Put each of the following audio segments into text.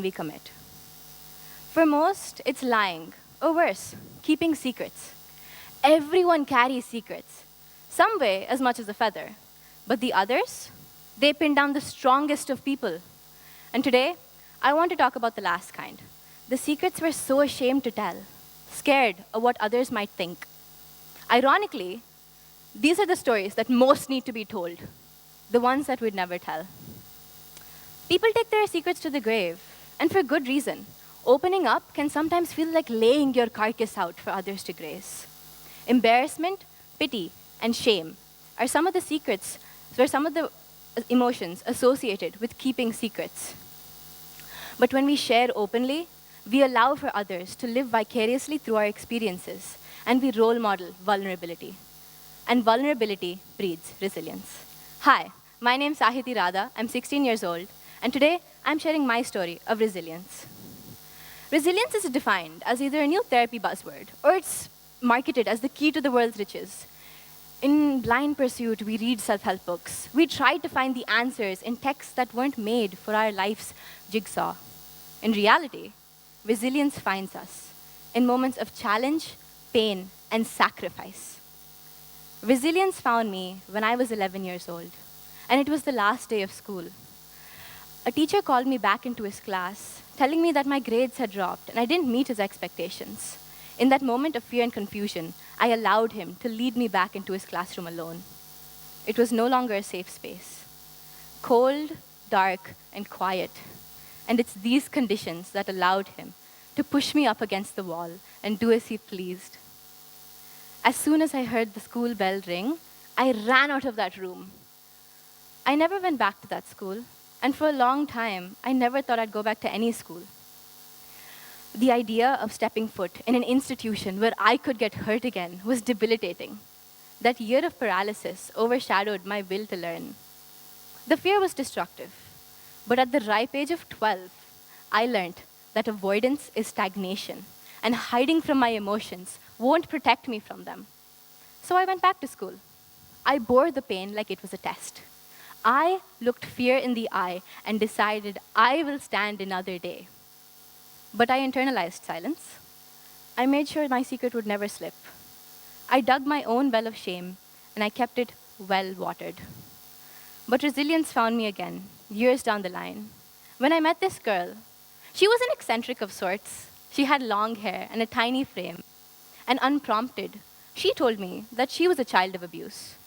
we commit. For most, it's lying, or worse, keeping secrets. Everyone carries secrets, some weigh as much as a feather. But the others, they pin down the strongest of people. And today, I want to talk about the last kind. The secrets we're so ashamed to tell, scared of what others might think. Ironically, these are the stories that most need to be told, the ones that we'd never tell. People take their secrets to the grave, and for good reason. Opening up can sometimes feel like laying your carcass out for others to grace. Embarrassment, pity, and shame are some of the secrets, or some of the emotions associated with keeping secrets. But when we share openly, we allow for others to live vicariously through our experiences, and we role model vulnerability. And vulnerability breeds resilience. Hi, my name's Sahiti Radha. I'm 16 years old, and today I'm sharing my story of resilience. Resilience is defined as either a new therapy buzzword, or it's marketed as the key to the world's riches. In blind pursuit, we read self-help books. We try to find the answers in texts that weren't made for our life's jigsaw. In reality, resilience finds us in moments of challenge, pain, and sacrifice. Resilience found me when I was 11 years old, and it was the last day of school. A teacher called me back into his class, telling me that my grades had dropped and I didn't meet his expectations. In that moment of fear and confusion, I allowed him to lead me back into his classroom alone. It was no longer a safe space. Cold, dark, and quiet. And it's these conditions that allowed him to push me up against the wall and do as he pleased. As soon as I heard the school bell ring, I ran out of that room. I never went back to that school. And for a long time, I never thought I'd go back to any school. The idea of stepping foot in an institution where I could get hurt again was debilitating. That year of paralysis overshadowed my will to learn. The fear was destructive. But at the ripe age of 12, I learned that avoidance is stagnation, and hiding from my emotions won't protect me from them. So I went back to school. I bore the pain like it was a test. I looked fear in the eye and decided I will stand another day. But I internalized silence. I made sure my secret would never slip. I dug my own well of shame, and I kept it well watered. But resilience found me again, years down the line. When I met this girl, she was an eccentric of sorts. She had long hair and a tiny frame. And unprompted, she told me that she was a child of abuse.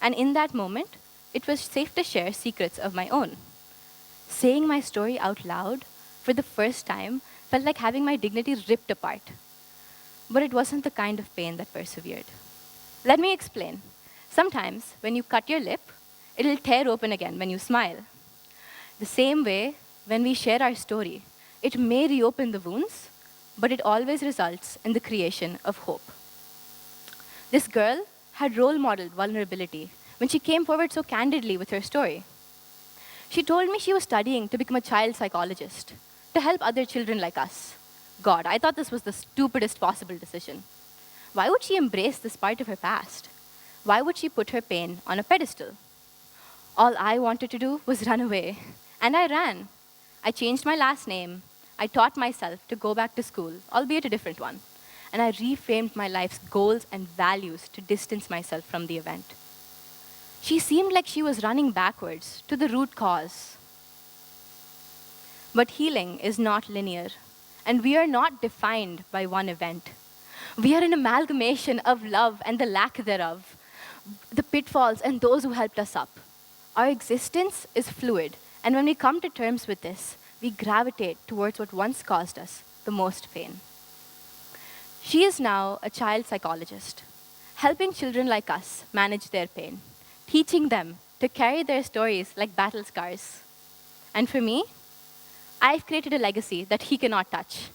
And in that moment, it was safe to share secrets of my own. Saying my story out loud for the first time felt like having my dignity ripped apart. But it wasn't the kind of pain that persevered. Let me explain. Sometimes, when you cut your lip, it'll tear open again when you smile. The same way, when we share our story, it may reopen the wounds, but it always results in the creation of hope. This girl had role modeled vulnerability when she came forward so candidly with her story. She told me she was studying to become a child psychologist, to help other children like us. God, I thought this was the stupidest possible decision. Why would she embrace this part of her past? Why would she put her pain on a pedestal? All I wanted to do was run away, and I ran. I changed my last name. I taught myself to go back to school, albeit a different one, and I reframed my life's goals and values to distance myself from the event. She seemed like she was running backwards to the root cause. But healing is not linear, and we are not defined by one event. We are an amalgamation of love and the lack thereof, the pitfalls and those who helped us up. Our existence is fluid, and when we come to terms with this, we gravitate towards what once caused us the most pain. She is now a child psychologist, helping children like us manage their pain, teaching them to carry their stories like battle scars. And for me, I've created a legacy that he cannot touch.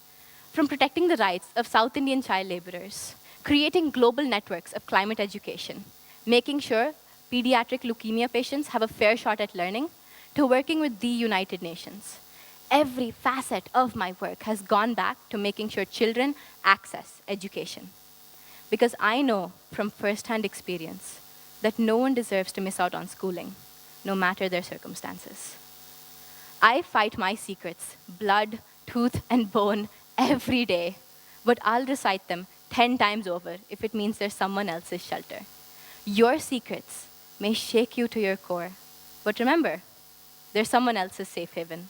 From protecting the rights of South Indian child laborers, creating global networks of climate education, making sure pediatric leukemia patients have a fair shot at learning, to working with the United Nations. Every facet of my work has gone back to making sure children access education. Because I know from firsthand experience that no one deserves to miss out on schooling, no matter their circumstances. I fight my secrets, blood, tooth and bone every day, but I'll recite them 10 times over if it means there's someone else's shelter. Your secrets may shake you to your core, but remember, there's someone else's safe haven.